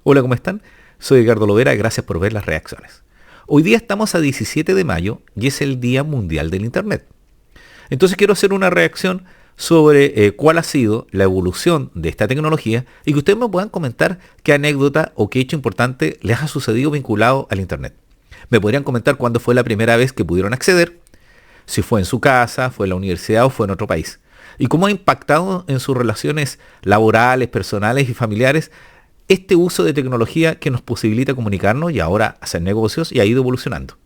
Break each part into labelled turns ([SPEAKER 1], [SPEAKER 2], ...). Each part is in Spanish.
[SPEAKER 1] Hola, ¿cómo están? Soy Edgardo Lovera, gracias por ver las reacciones. Hoy día estamos a 17 de mayo y es el Día Mundial del Internet. Entonces quiero hacer una reacción sobre cuál ha sido la evolución de esta tecnología y que ustedes me puedan comentar qué anécdota o qué hecho importante les ha sucedido vinculado al Internet. Me podrían comentar cuándo fue la primera vez que pudieron acceder, si fue en su casa, fue en la universidad o fue en otro país. Y cómo ha impactado en sus relaciones laborales, personales y familiares este uso de tecnología que nos posibilita comunicarnos y ahora hacer negocios y ha ido evolucionando.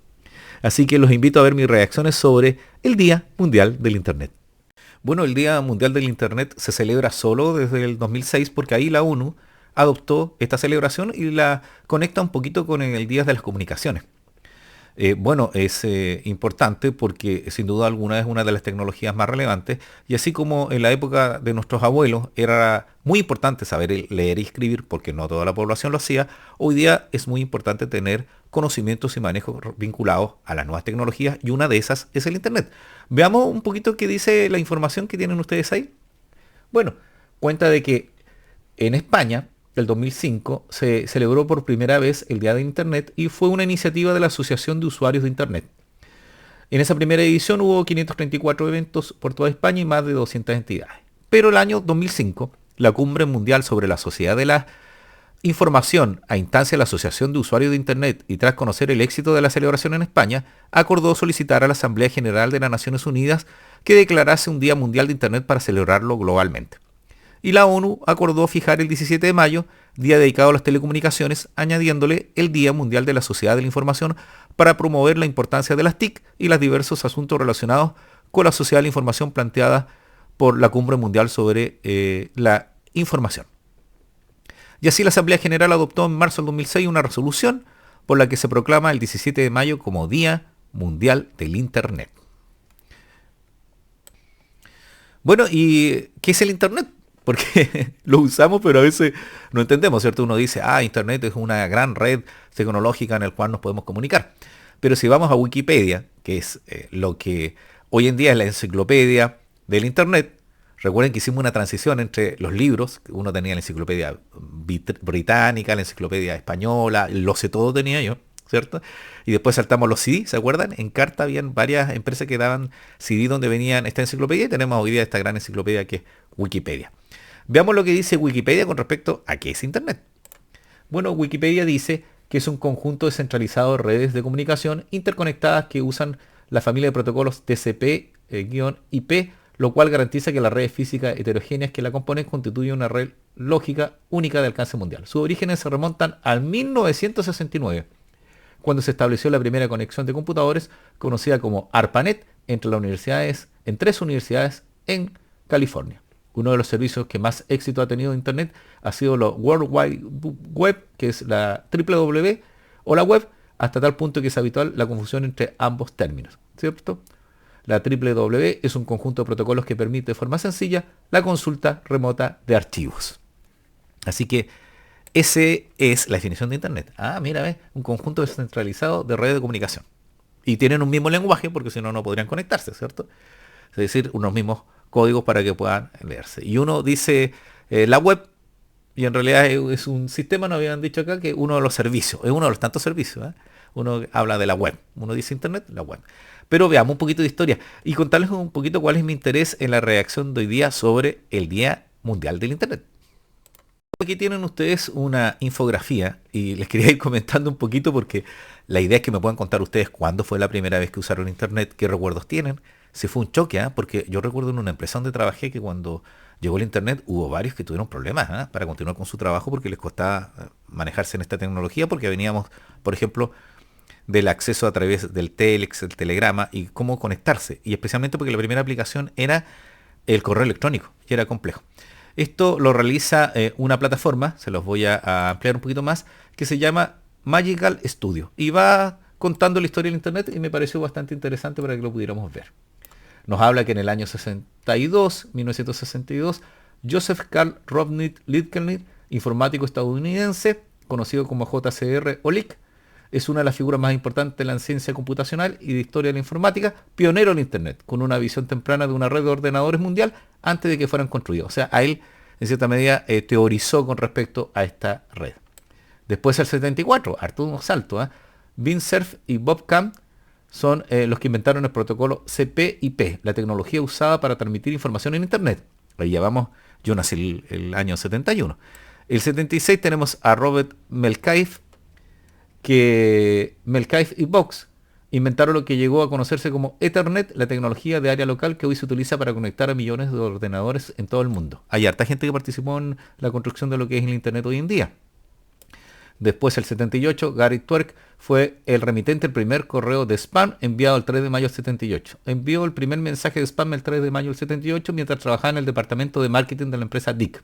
[SPEAKER 1] Así que los invito a ver mis reacciones sobre el Día Mundial del Internet. Bueno, el Día Mundial del Internet se celebra solo desde el 2006 porque ahí la ONU adoptó esta celebración y la conecta un poquito con el Día de las Comunicaciones. Bueno, es importante porque sin duda alguna es una de las tecnologías más relevantes y así como en la época de nuestros abuelos era muy importante saber leer y escribir porque no toda la población lo hacía, hoy día es muy importante tener conocimientos y manejos vinculados a las nuevas tecnologías y una de esas es el Internet. Veamos un poquito qué dice la información que tienen ustedes ahí. Bueno, cuenta de que en España, el 2005, se celebró por primera vez el Día de Internet y fue una iniciativa de la Asociación de Usuarios de Internet. En esa primera edición hubo 534 eventos por toda España y más de 200 entidades. Pero el año 2005, la Cumbre Mundial sobre la Sociedad de la Información a instancia de la Asociación de Usuarios de Internet y tras conocer el éxito de la celebración en España, acordó solicitar a la Asamblea General de las Naciones Unidas que declarase un Día Mundial de Internet para celebrarlo globalmente. Y la ONU acordó fijar el 17 de mayo, día dedicado a las telecomunicaciones, añadiéndole el Día Mundial de la Sociedad de la Información para promover la importancia de las TIC y los diversos asuntos relacionados con la sociedad de la información planteada por la Cumbre Mundial sobre la Información. Y así la Asamblea General adoptó en marzo del 2006 una resolución por la que se proclama el 17 de mayo como Día Mundial del Internet. Bueno, ¿y qué es el Internet? Porque lo usamos, pero a veces no entendemos, ¿cierto? Uno dice, Internet es una gran red tecnológica en la cual nos podemos comunicar. Pero si vamos a Wikipedia, que es lo que hoy en día es la enciclopedia del Internet, recuerden que hicimos una transición entre los libros, uno tenía la enciclopedia británica, la enciclopedia española, lo sé todo tenía yo, ¿cierto? Y después saltamos los CD, ¿se acuerdan? En carta habían varias empresas que daban CD donde venían esta enciclopedia y tenemos hoy día esta gran enciclopedia que es Wikipedia. Veamos lo que dice Wikipedia con respecto a qué es Internet. Bueno, Wikipedia dice que es un conjunto descentralizado de redes de comunicación interconectadas que usan la familia de protocolos TCP-IP, lo cual garantiza que las redes físicas heterogéneas que la componen constituyen una red lógica única de alcance mundial. Sus orígenes se remontan al 1969, cuando se estableció la primera conexión de computadores conocida como ARPANET en tres universidades en California. Uno de los servicios que más éxito ha tenido Internet ha sido la World Wide Web, que es la www o la web, hasta tal punto que es habitual la confusión entre ambos términos, ¿cierto? La www es un conjunto de protocolos que permite de forma sencilla la consulta remota de archivos. Así que esa es la definición de Internet. Mira, ¿ves? Un conjunto descentralizado de redes de comunicación. Y tienen un mismo lenguaje porque si no, no podrían conectarse, ¿cierto? Es decir, unos mismos códigos para que puedan leerse. Y uno dice la web, y en realidad es un sistema, nos habían dicho acá, que uno de los servicios, es uno de los tantos servicios. Uno habla de la web, uno dice Internet, la web. Pero veamos un poquito de historia y contarles un poquito cuál es mi interés en la reacción de hoy día sobre el Día Mundial del Internet. Aquí tienen ustedes una infografía y les quería ir comentando un poquito porque la idea es que me puedan contar ustedes cuándo fue la primera vez que usaron Internet, qué recuerdos tienen, si fue un choque, porque yo recuerdo en una empresa donde trabajé que cuando llegó el Internet hubo varios que tuvieron problemas para continuar con su trabajo porque les costaba manejarse en esta tecnología porque veníamos, por ejemplo, del acceso a través del telex, el telegrama y cómo conectarse. Y especialmente porque la primera aplicación era el correo electrónico y era complejo. Esto lo realiza una plataforma, se los voy a ampliar un poquito más, que se llama Magical Studio. Y va contando la historia del Internet y me pareció bastante interesante para que lo pudiéramos ver. Nos habla que en el año 1962, Joseph Carl Robert Lidkelnit, informático estadounidense, conocido como JCR o LIC, es una de las figuras más importantes de la ciencia computacional y de historia de la informática, pionero en Internet, con una visión temprana de una red de ordenadores mundial antes de que fueran construidos. O sea, a él, en cierta medida, teorizó con respecto a esta red. Después el 74, harto un salto, ¿eh? Windsurf y Bobcam son los que inventaron el protocolo CP/IP, la tecnología usada para transmitir información en Internet. Ahí ya vamos, yo nací el año 71. El 76 tenemos a Robert Melcaife, que Melcaife y Box inventaron lo que llegó a conocerse como Ethernet, la tecnología de área local que hoy se utiliza para conectar a millones de ordenadores en todo el mundo. Hay harta gente que participó en la construcción de lo que es el Internet hoy en día. Después, el 78, Gary Twerk fue el remitente del primer correo de spam enviado el 3 de mayo del 78. Envió el primer mensaje de spam el 3 de mayo del 78 mientras trabajaba en el departamento de marketing de la empresa DIC.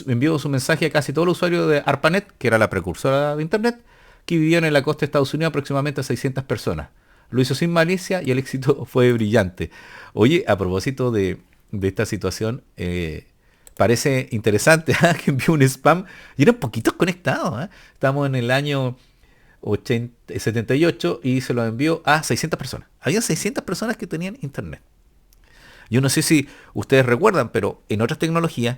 [SPEAKER 1] Envió su mensaje a casi todos los usuarios de ARPANET, que era la precursora de Internet, que vivían en la costa de Estados Unidos, aproximadamente 600 personas. Lo hizo sin malicia y el éxito fue brillante. Oye, a propósito de esta situación, parece interesante, ¿eh? Que envió un spam y eran poquitos conectados. ¿Eh? Estamos en el año 78 y se lo envió a 600 personas. Había 600 personas que tenían internet. Yo no sé si ustedes recuerdan, pero en otras tecnologías,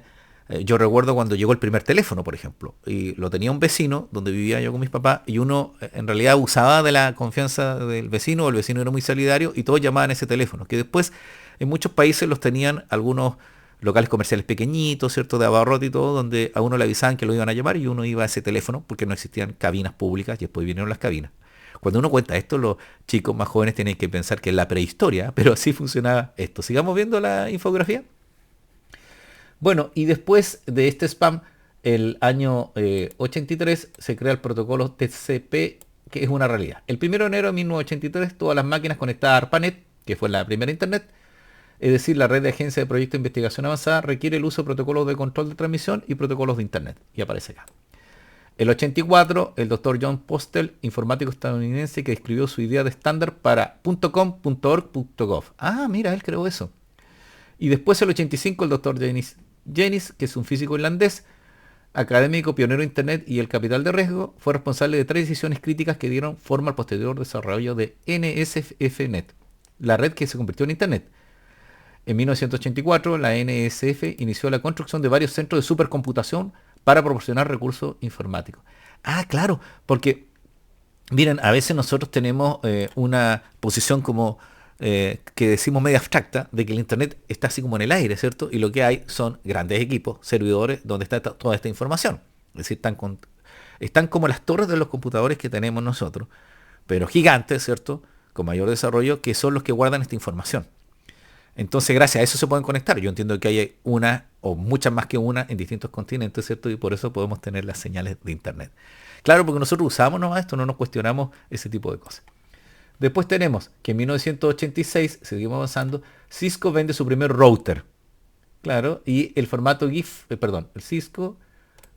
[SPEAKER 1] yo recuerdo cuando llegó el primer teléfono, por ejemplo, y lo tenía un vecino donde vivía yo con mis papás, y uno en realidad usaba de la confianza del vecino, el vecino era muy solidario, y todos llamaban a ese teléfono, que después en muchos países los tenían algunos locales comerciales pequeñitos, ¿cierto? De abarrote y todo, donde a uno le avisaban que lo iban a llamar y uno iba a ese teléfono porque no existían cabinas públicas y después vinieron las cabinas. Cuando uno cuenta esto, los chicos más jóvenes tienen que pensar que es la prehistoria, pero así funcionaba esto. Sigamos viendo la infografía. Bueno, y después de este spam, el año 83 se crea el protocolo TCP, que es una realidad. El 1 de enero de 1983, todas las máquinas conectadas a ARPANET, que fue la primera internet, es decir, la red de agencia de proyectos de investigación avanzada, requiere el uso de protocolos de control de transmisión y protocolos de internet. Y aparece acá. El 84, el doctor John Postel, informático estadounidense, que describió su idea de estándar para .com.org.gov. Ah, mira, él creó eso. Y después el 85, el doctor Janis, que es un físico irlandés, académico, pionero de Internet y el capital de riesgo, fue responsable de 3 decisiones críticas que dieron forma al posterior desarrollo de NSFNet, la red que se convirtió en Internet. En 1984, la NSF inició la construcción de varios centros de supercomputación para proporcionar recursos informáticos. Ah, claro, porque, miren, a veces nosotros tenemos una posición como que decimos media abstracta, de que el Internet está así como en el aire, ¿cierto? Y lo que hay son grandes equipos, servidores, donde está toda esta información. Es decir, están como las torres de los computadores que tenemos nosotros, pero gigantes, ¿cierto? Con mayor desarrollo, que son los que guardan esta información. Entonces, gracias a eso se pueden conectar. Yo entiendo que hay una o muchas más que una en distintos continentes, ¿cierto? Y por eso podemos tener las señales de Internet. Claro, porque nosotros usamos nomás esto, no nos cuestionamos ese tipo de cosas. Después tenemos que en 1986, seguimos avanzando, Cisco vende su primer router. Claro, y el formato GIF, el Cisco,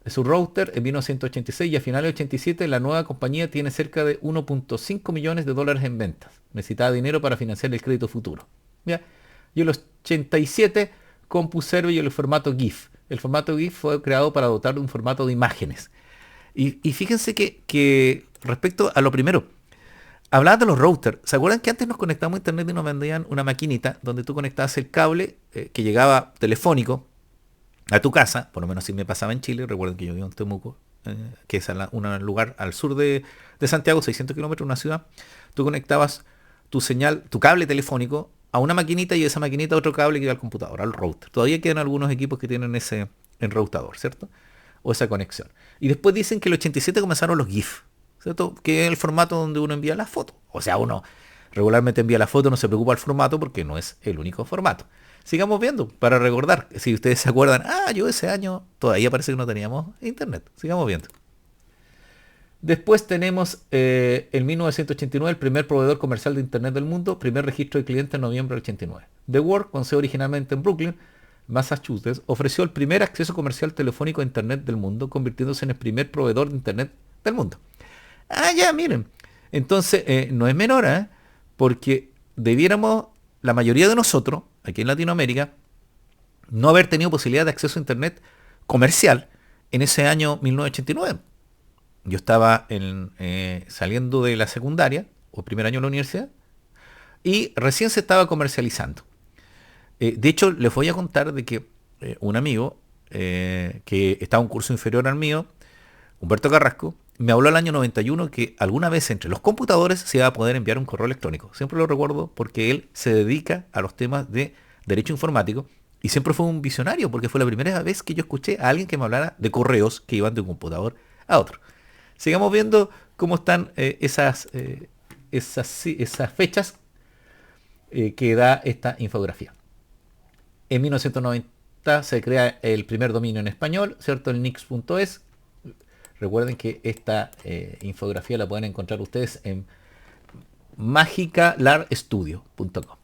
[SPEAKER 1] su router en 1986 y a finales de 87 la nueva compañía tiene cerca de 1.5 millones de dólares en ventas. Necesitaba dinero para financiar el crédito futuro. ¿Ya? Y en los 87 CompuServe y el formato GIF. El formato GIF fue creado para dotar de un formato de imágenes. Y fíjense que respecto a lo primero, hablaba de los routers. ¿Se acuerdan que antes nos conectábamos a internet y nos vendían una maquinita donde tú conectabas el cable que llegaba telefónico a tu casa? Por lo menos así me pasaba en Chile. Recuerden que yo vivo en Temuco, que es un lugar al sur de Santiago, 600 kilómetros, una ciudad. Tú conectabas tu señal, tu cable telefónico a una maquinita y esa maquinita a otro cable que iba al computador, al router. Todavía quedan algunos equipos que tienen ese enroutador, ¿cierto? O esa conexión. Y después dicen que el 87 comenzaron los GIF, ¿cierto? Que es el formato donde uno envía las fotos. O sea, uno regularmente envía la foto, no se preocupa del formato porque no es el único formato. Sigamos viendo para recordar. Si ustedes se acuerdan, yo ese año todavía parece que no teníamos internet. Sigamos viendo. Después tenemos en 1989 el primer proveedor comercial de internet del mundo, primer registro de clientes en noviembre del 89. The Word, con sede originalmente en Brooklyn, Massachusetts, ofreció el primer acceso comercial telefónico a internet del mundo, convirtiéndose en el primer proveedor de internet del mundo. Ya, miren. Entonces, no es menor, porque debiéramos, la mayoría de nosotros, aquí en Latinoamérica, no haber tenido posibilidad de acceso a internet comercial en ese año 1989. Yo estaba saliendo de la secundaria, o primer año de la universidad, y recién se estaba comercializando. De hecho, les voy a contar de que un amigo que estaba en un curso inferior al mío, Humberto Carrasco, me habló el año 91 que alguna vez entre los computadores se iba a poder enviar un correo electrónico. Siempre lo recuerdo porque él se dedica a los temas de derecho informático y siempre fue un visionario porque fue la primera vez que yo escuché a alguien que me hablara de correos que iban de un computador a otro. Sigamos viendo cómo están esas fechas que da esta infografía. En 1990 se crea el primer dominio en español, ¿cierto? El nix.es. Recuerden que esta infografía la pueden encontrar ustedes en magicalarstudio.com.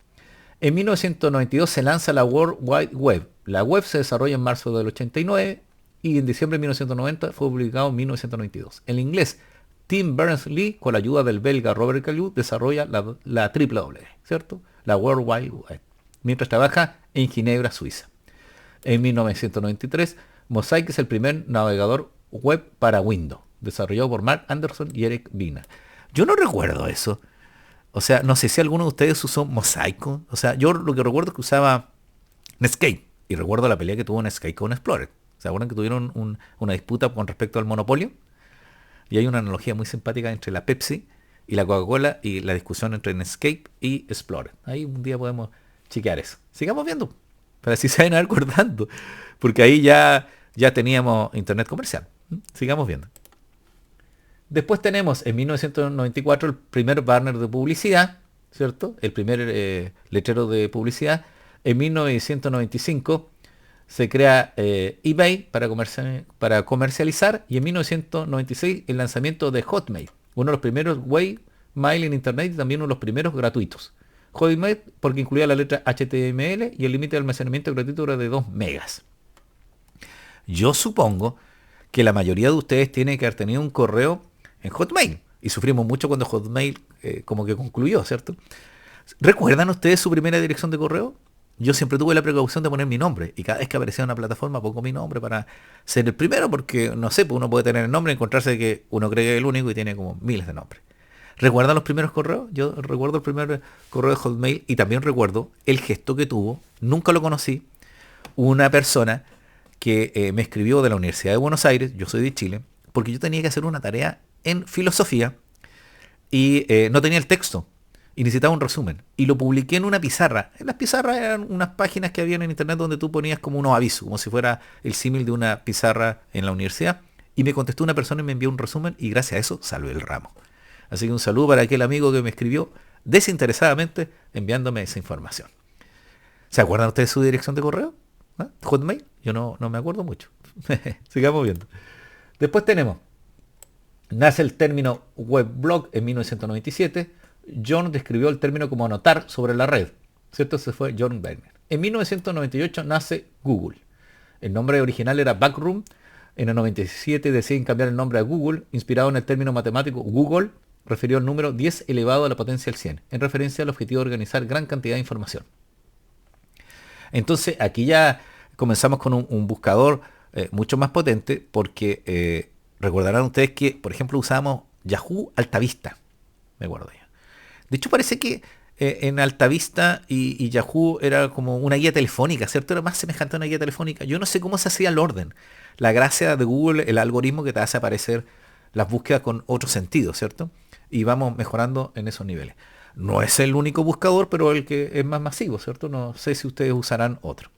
[SPEAKER 1] En 1992 se lanza la World Wide Web. La web se desarrolla en marzo del 89 y en diciembre de 1990 fue publicado en 1992. En inglés, Tim Berners-Lee, con la ayuda del belga Robert Caillou, desarrolla la W, ¿cierto? La World Wide Web, mientras trabaja en Ginebra, Suiza. En 1993, Mosaic es el primer navegador web para Windows, desarrollado por Mark Anderson y Eric Wiener. Yo no recuerdo eso. O sea, no sé si alguno de ustedes usó Mosaic. O sea, yo lo que recuerdo es que usaba Netscape. Y recuerdo la pelea que tuvo Netscape con Explorer. ¿Se acuerdan que tuvieron una disputa con respecto al monopolio? Y hay una analogía muy simpática entre la Pepsi y la Coca-Cola y la discusión entre Netscape y Explorer. Ahí un día podemos chequear eso. Sigamos viendo, para así se vayan acordando. Porque ahí ya teníamos internet comercial. Sigamos viendo. Después tenemos en 1994 el primer banner de publicidad, ¿cierto? El primer letrero de publicidad. En 1995 se crea eBay para comercializar y en 1996 el lanzamiento de Hotmail, uno de los primeros mail en internet y también uno de los primeros gratuitos. Hotmail porque incluía la letra HTML y el límite de almacenamiento gratuito era de 2 megas. Yo supongo que la mayoría de ustedes tiene que haber tenido un correo en Hotmail. Y sufrimos mucho cuando Hotmail como que concluyó, ¿cierto? ¿Recuerdan ustedes su primera dirección de correo? Yo siempre tuve la precaución de poner mi nombre. Y cada vez que aparecía en una plataforma pongo mi nombre para ser el primero. Porque, no sé, pues uno puede tener el nombre y encontrarse que uno cree que es el único y tiene como miles de nombres. ¿Recuerdan los primeros correos? Yo recuerdo el primer correo de Hotmail y también recuerdo el gesto que tuvo. Nunca lo conocí. Una persona que me escribió de la Universidad de Buenos Aires, yo soy de Chile, porque yo tenía que hacer una tarea en filosofía y no tenía el texto y necesitaba un resumen. Y lo publiqué en una pizarra. En las pizarras eran unas páginas que había en internet donde tú ponías como unos avisos, como si fuera el símil de una pizarra en la universidad. Y me contestó una persona y me envió un resumen y gracias a eso salvé el ramo. Así que un saludo para aquel amigo que me escribió desinteresadamente enviándome esa información. ¿Se acuerdan ustedes de su dirección de correo? ¿Ah? Hotmail. Yo no me acuerdo mucho. Sigamos viendo. Después tenemos, nace el término weblog en 1997. John describió el término como anotar sobre la red. ¿Cierto? Ese fue John Werner. En 1998 nace Google. El nombre original era Backroom. En el 97 deciden cambiar el nombre a Google, inspirado en el término matemático Google, refirió al número 10 elevado a la potencia del 100, en referencia al objetivo de organizar gran cantidad de información. Entonces aquí ya comenzamos con un buscador mucho más potente porque recordarán ustedes que, por ejemplo, usábamos Yahoo Altavista. Me acuerdo yo. De hecho, parece que en Altavista y Yahoo era como una guía telefónica, ¿cierto? Era más semejante a una guía telefónica. Yo no sé cómo se hacía el orden. La gracia de Google, el algoritmo que te hace aparecer las búsquedas con otro sentido, ¿cierto? Y vamos mejorando en esos niveles. No es el único buscador, pero el que es más masivo, ¿cierto? No sé si ustedes usarán otro.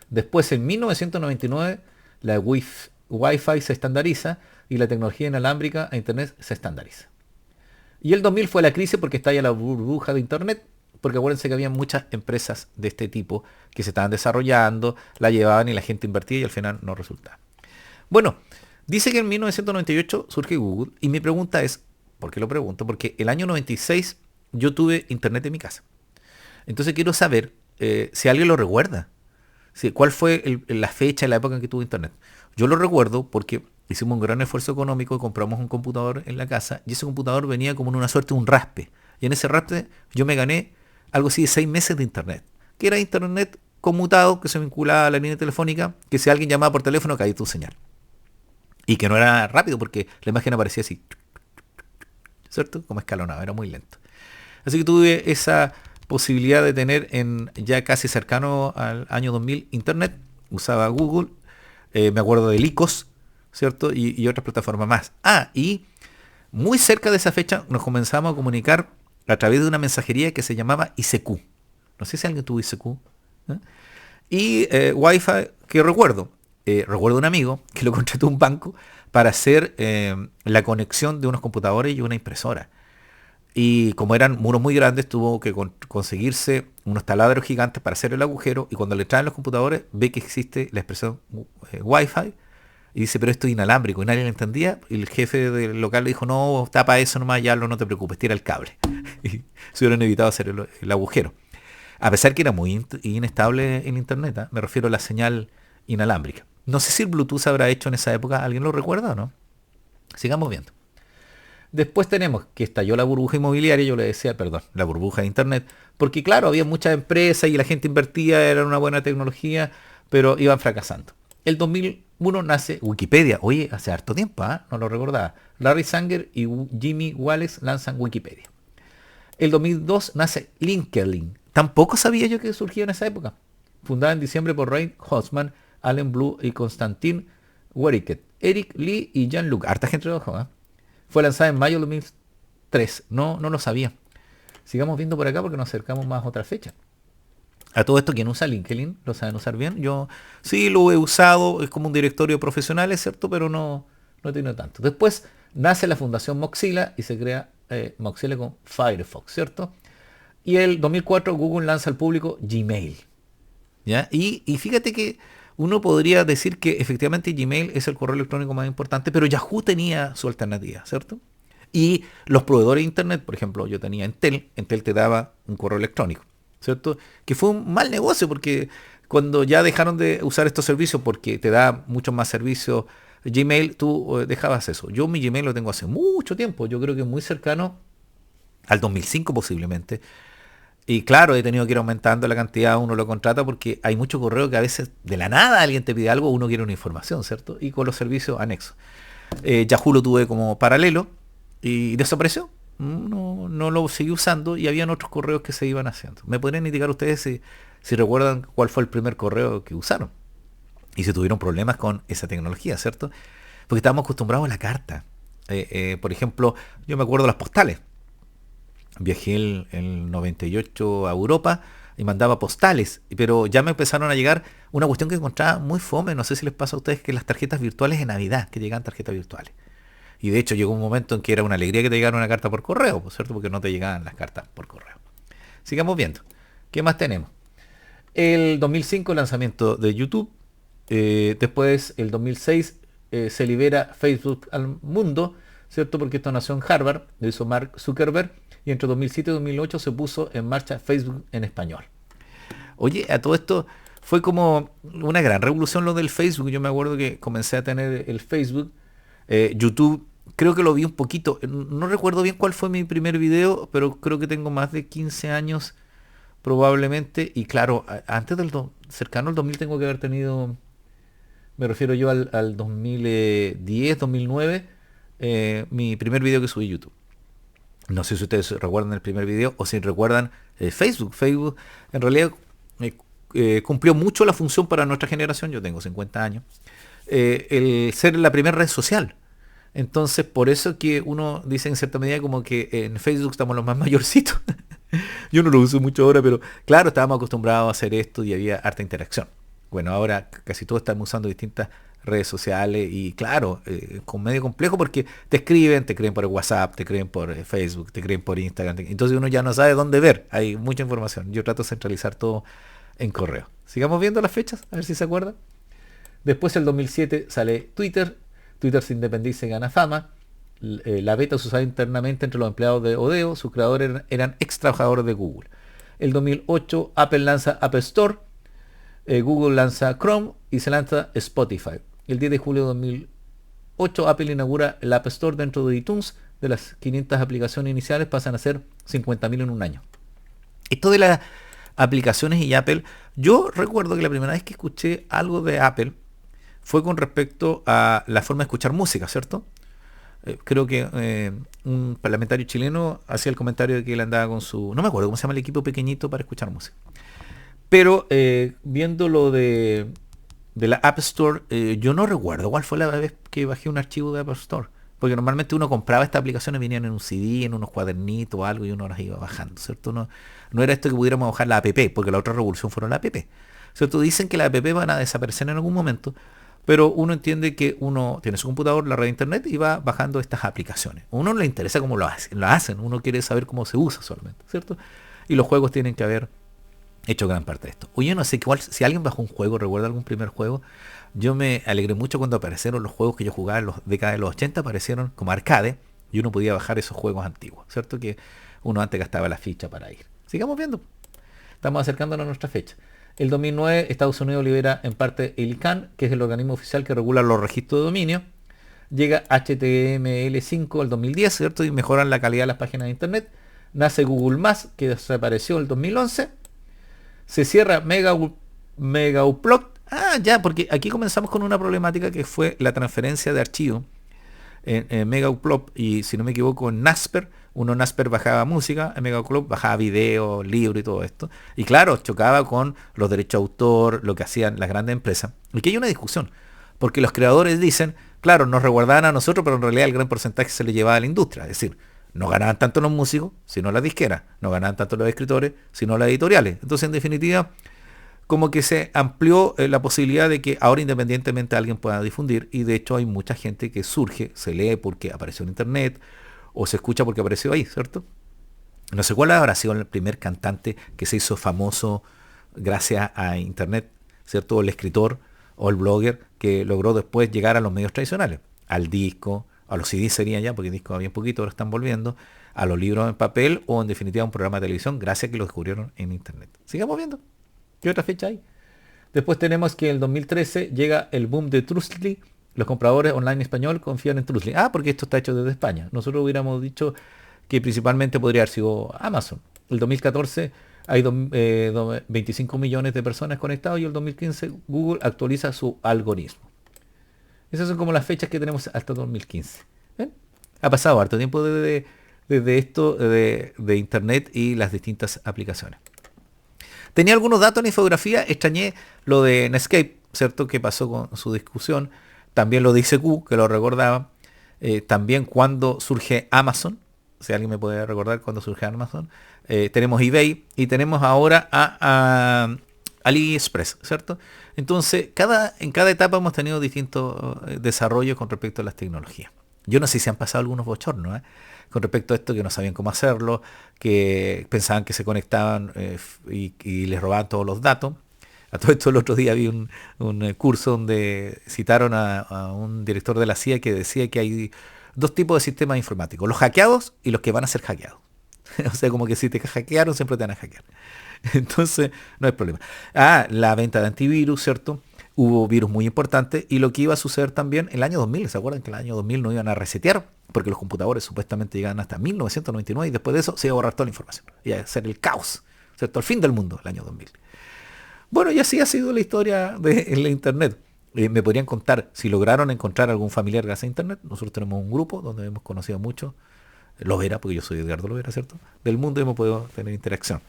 [SPEAKER 1] Después, en 1999, la Wi-Fi se estandariza y la tecnología inalámbrica a Internet se estandariza. Y el 2000 fue la crisis porque estalla la burbuja de Internet, porque acuérdense que había muchas empresas de este tipo que se estaban desarrollando, la llevaban y la gente invertía y al final no resultaba. Bueno, dice que en 1998 surge Google y mi pregunta es, ¿por qué lo pregunto? Porque el año 96 yo tuve Internet en mi casa. Entonces quiero saber si alguien lo recuerda. ¿Cuál fue la fecha, la época en que tuve Internet? Yo lo recuerdo porque hicimos un gran esfuerzo económico, compramos un computador en la casa y ese computador venía como en una suerte de un raspe. Y en ese raspe yo me gané algo así de 6 meses de Internet. Que era Internet conmutado, que se vinculaba a la línea telefónica, que si alguien llamaba por teléfono caía tu señal. Y que no era rápido porque la imagen aparecía así, ¿cierto? Como escalonado, era muy lento. Así que tuve esa posibilidad de tener ya casi cercano al año 2000 Internet. Usaba Google, me acuerdo de ICOS, ¿cierto? Y otras plataformas más. Y muy cerca de esa fecha nos comenzamos a comunicar a través de una mensajería que se llamaba ICQ. No sé si alguien tuvo ICQ. ¿Eh? Y Wi-Fi, que recuerdo un amigo que lo contrató un banco para hacer la conexión de unos computadores y una impresora. Y como eran muros muy grandes, tuvo que conseguirse unos taladros gigantes para hacer el agujero. Y cuando le traen los computadores, ve que existe la expresión Wi-Fi. Y dice, pero esto es inalámbrico. Y nadie le entendía. Y el jefe del local le dijo, no, tapa eso nomás, ya no te preocupes, tira el cable. Y se hubieran evitado hacer el agujero. A pesar que era muy inestable en internet, me refiero a la señal inalámbrica. No sé si el Bluetooth se habrá hecho en esa época, ¿alguien lo recuerda o no? Sigamos viendo. Después tenemos que estalló la burbuja inmobiliaria, yo le decía, perdón, la burbuja de internet, porque claro, había muchas empresas y la gente invertía, era una buena tecnología, pero iban fracasando. El 2001 nace Wikipedia, oye, hace harto tiempo, no lo recordaba. Larry Sanger y Jimmy Wales lanzan Wikipedia. El 2002 nace LinkedIn. Tampoco sabía yo que surgía en esa época. Fundada en diciembre por Ray Hosman, Allen Blue y Konstantin Weriket, Eric Lee y Jean-Luc. Harta gente trabajó, Fue lanzada en mayo del 2003. No lo sabía. Sigamos viendo por acá porque nos acercamos más a otra fecha. A todo esto, ¿quién usa LinkedIn? ¿Lo saben usar bien? Yo sí lo he usado, es como un directorio profesional, es cierto, pero no he tenido tanto. Después nace la Fundación Mozilla y se crea Mozilla con Firefox, ¿cierto? Y el 2004 Google lanza al público Gmail. ¿Ya? Y fíjate que uno podría decir que efectivamente Gmail es el correo electrónico más importante, pero Yahoo tenía su alternativa, ¿cierto? Y los proveedores de internet, por ejemplo, yo tenía Entel te daba un correo electrónico, ¿cierto? Que fue un mal negocio porque cuando ya dejaron de usar estos servicios porque te da muchos más servicios Gmail, tú dejabas eso. Yo mi Gmail lo tengo hace mucho tiempo, yo creo que muy cercano al 2005 posiblemente. Y claro, he tenido que ir aumentando la cantidad, uno lo contrata porque hay mucho correo que a veces de la nada alguien te pide algo, uno quiere una información, ¿cierto? Y con los servicios anexos. Yahoo lo tuve como paralelo y desapareció. No lo seguí usando y habían otros correos que se iban haciendo. ¿Me podrían indicar ustedes si recuerdan cuál fue el primer correo que usaron? Y si tuvieron problemas con esa tecnología, ¿cierto? Porque estábamos acostumbrados a la carta. Por ejemplo, yo me acuerdo de las postales. Viajé el 98 a Europa y mandaba postales, pero ya me empezaron a llegar una cuestión que encontraba muy fome, no sé si les pasa a ustedes, que las tarjetas virtuales de Navidad, que llegan tarjetas virtuales. Y de hecho llegó un momento en que era una alegría que te llegara una carta por correo, ¿cierto? Porque no te llegaban las cartas por correo. Sigamos viendo. ¿Qué más tenemos? El 2005 lanzamiento de YouTube. Después, el 2006 se libera Facebook al mundo, ¿cierto? Porque esto nació en Harvard, lo hizo Mark Zuckerberg. Y entre 2007 y 2008 se puso en marcha Facebook en español. Oye, a todo esto fue como una gran revolución lo del Facebook. Yo me acuerdo que comencé a tener el Facebook, YouTube, creo que lo vi un poquito. No recuerdo bien cuál fue mi primer video, pero creo que tengo más de 15 años probablemente. Y claro, antes cercano al 2000 tengo que haber tenido, me refiero yo al 2010, 2009, mi primer video que subí a YouTube. No sé si ustedes recuerdan el primer video o si recuerdan Facebook. Facebook en realidad cumplió mucho la función para nuestra generación, yo tengo 50 años, el ser la primera red social. Entonces, por eso que uno dice en cierta medida como que en Facebook estamos los más mayorcitos. Yo no lo uso mucho ahora, pero claro, estábamos acostumbrados a hacer esto y había harta interacción. Bueno, ahora casi todos estamos usando distintas redes sociales y claro, con medio complejo porque te escriben, te creen por WhatsApp, te creen por Facebook, te creen por Instagram, entonces uno ya no sabe dónde ver, hay mucha información. Yo trato de centralizar todo en correo. Sigamos viendo las fechas, a ver si se acuerdan. Después el 2007 sale Twitter se independiza y gana fama. La beta se usaba internamente entre los empleados de Odeo, sus creadores eran ex trabajadores de Google. El 2008 Apple lanza App Store, Google lanza Chrome y se lanza Spotify. El 10 de julio de 2008 Apple inaugura el App Store dentro de iTunes. De las 500 aplicaciones iniciales pasan a ser 50.000 en un año. Esto de las aplicaciones y Apple, yo recuerdo que la primera vez que escuché algo de Apple fue con respecto a la forma de escuchar música, ¿cierto? Creo que un parlamentario chileno hacía el comentario de que él andaba con su, no me acuerdo cómo se llama el equipo pequeñito para escuchar música. Pero viendo lo de de la App Store, yo no recuerdo cuál fue la vez que bajé un archivo de App Store. Porque normalmente uno compraba estas aplicaciones, venían en un CD, en unos cuadernitos o algo, y uno las iba bajando, ¿cierto? No era esto que pudiéramos bajar la app, porque la otra revolución fueron la app. ¿Cierto? Dicen que las app van a desaparecer en algún momento, pero uno entiende que uno tiene su computador, la red de internet, y va bajando estas aplicaciones. A uno no le interesa cómo lo hacen, uno quiere saber cómo se usa solamente, ¿cierto? Y los juegos tienen que haber hecho gran parte de esto. Oye, yo no sé si alguien bajó un juego, recuerda algún primer juego. Yo me alegré mucho cuando aparecieron los juegos que yo jugaba en los décadas de los 80, aparecieron como arcade, y uno podía bajar esos juegos antiguos, ¿cierto? Que uno antes gastaba la ficha para ir. Sigamos viendo. Estamos acercándonos a nuestra fecha. El 2009, Estados Unidos libera en parte el ICANN, que es el organismo oficial que regula los registros de dominio. Llega HTML5 el 2010, ¿cierto? Y mejoran la calidad de las páginas de internet. Nace Google+, que desapareció el 2011. Se cierra Mega Upload. Ah, ya, porque aquí comenzamos con una problemática que fue la transferencia de archivos en Mega Upload, y si no me equivoco en Nasper, Nasper bajaba música, en Mega Upload bajaba video, libro y todo esto. Y claro, chocaba con los derechos de autor, lo que hacían las grandes empresas. Y que hay una discusión, porque los creadores dicen, claro, nos resguardaban a nosotros, pero en realidad el gran porcentaje se le llevaba a la industria. Es decir, no ganaban tanto los músicos, sino las disqueras, no ganaban tanto los escritores, sino las editoriales. Entonces, en definitiva, como que se amplió la posibilidad de que ahora independientemente alguien pueda difundir, y de hecho hay mucha gente que surge, se lee porque apareció en internet o se escucha porque apareció ahí, ¿cierto? No sé cuál habrá sido el primer cantante que se hizo famoso gracias a internet, ¿cierto? O el escritor o el blogger que logró después llegar a los medios tradicionales, al disco, a los CD serían ya, porque discos había un poquito, ahora están volviendo, a los libros en papel o en definitiva a un programa de televisión, gracias a que lo descubrieron en internet. Sigamos viendo. ¿Qué otra fecha hay? Después tenemos que en el 2013 llega el boom de Trustly. Los compradores online español confían en Trustly. Ah, porque esto está hecho desde España. Nosotros hubiéramos dicho que principalmente podría haber sido Amazon. El 2014 hay 25 millones de personas conectadas, y el 2015 Google actualiza su algoritmo. Esas son como las fechas que tenemos hasta 2015. ¿Ven? Ha pasado harto tiempo desde esto de internet y las distintas aplicaciones. Tenía algunos datos en la infografía, extrañé lo de Netscape, ¿cierto? Que pasó con su discusión. También lo de ICQ, que lo recordaba. También cuando surge Amazon, si alguien me puede recordar cuando surge Amazon. Tenemos eBay y tenemos ahora a AliExpress, ¿cierto? Entonces, en cada etapa hemos tenido distintos desarrollos con respecto a las tecnologías. Yo no sé si han pasado algunos bochornos, con respecto a esto, que no sabían cómo hacerlo, que pensaban que se conectaban y les robaban todos los datos. A todo esto el otro día vi un curso donde citaron a un director de la CIA que decía que hay dos tipos de sistemas informáticos, los hackeados y los que van a ser hackeados. O sea, como que si te hackearon, siempre te van a hackear. Entonces, no hay problema. La venta de antivirus, ¿cierto? Hubo virus muy importantes, y lo que iba a suceder también el año 2000, ¿se acuerdan que el año 2000 no iban a resetear? Porque los computadores supuestamente llegaban hasta 1999, y después de eso se iba a borrar toda la información. Iba a ser el caos, ¿cierto? El fin del mundo, el año 2000. Bueno, y así ha sido la historia de la internet. Me podrían contar si lograron encontrar algún familiar gracias a internet. Nosotros tenemos un grupo donde hemos conocido mucho, Lovera, porque yo soy Edgardo Lovera, ¿cierto? Del mundo hemos podido tener interacción.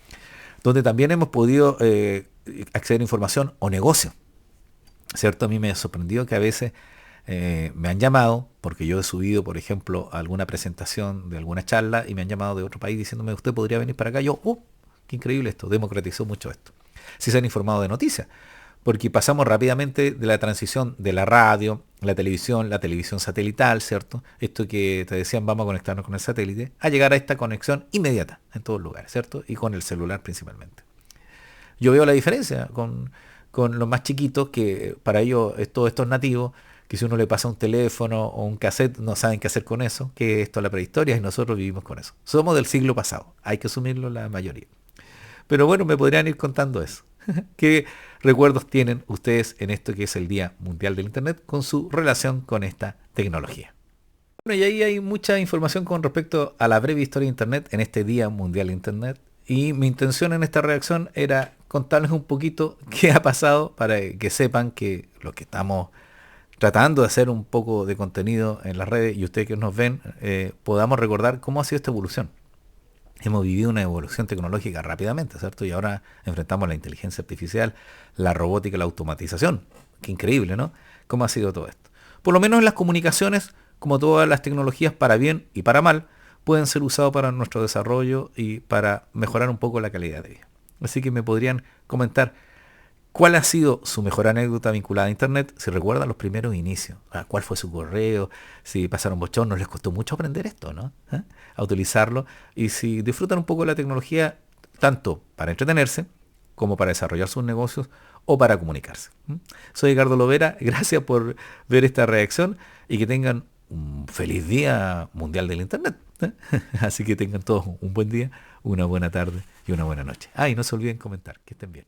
[SPEAKER 1] Donde también hemos podido acceder a información o negocio, ¿cierto? A mí me ha sorprendido que a veces me han llamado, porque yo he subido, por ejemplo, alguna presentación de alguna charla, y me han llamado de otro país diciéndome, ¿usted podría venir para acá? Yo, qué increíble esto, democratizó mucho esto. Si se han informado de noticias, porque pasamos rápidamente de la transición de la radio, la televisión satelital, ¿cierto? Esto que te decían, vamos a conectarnos con el satélite, a llegar a esta conexión inmediata en todos lugares, ¿cierto? Y con el celular principalmente. Yo veo la diferencia con los más chiquitos, que para ellos todo esto es nativo, que si uno le pasa un teléfono o un cassette no saben qué hacer con eso, que esto es la prehistoria, y nosotros vivimos con eso. Somos del siglo pasado, hay que asumirlo la mayoría. Pero bueno, me podrían ir contando eso. ¿Qué recuerdos tienen ustedes en esto que es el Día Mundial del Internet con su relación con esta tecnología? Bueno, y ahí hay mucha información con respecto a la breve historia de Internet en este Día Mundial de Internet. Y mi intención en esta reacción era contarles un poquito qué ha pasado, para que sepan que lo que estamos tratando de hacer un poco de contenido en las redes, y ustedes que nos ven, podamos recordar cómo ha sido esta evolución. hemos vivido una evolución tecnológica rápidamente, ¿cierto? Y ahora enfrentamos la inteligencia artificial, la robótica, la automatización. Qué increíble, ¿no? ¿Cómo ha sido todo esto? Por lo menos en las comunicaciones, como todas las tecnologías, para bien y para mal, pueden ser usados para nuestro desarrollo y para mejorar un poco la calidad de vida. Así que me podrían comentar cuál ha sido su mejor anécdota vinculada a Internet, si recuerdan los primeros inicios. ¿Cuál fue su correo? Si pasaron bochornos, les costó mucho aprender esto, ¿no? A utilizarlo. Y si disfrutan un poco de la tecnología, tanto para entretenerse, como para desarrollar sus negocios o para comunicarse. Soy Ricardo Lovera, gracias por ver esta reacción y que tengan un feliz día mundial del Internet. Así que tengan todos un buen día, una buena tarde y una buena noche. Y no se olviden comentar. Que estén bien.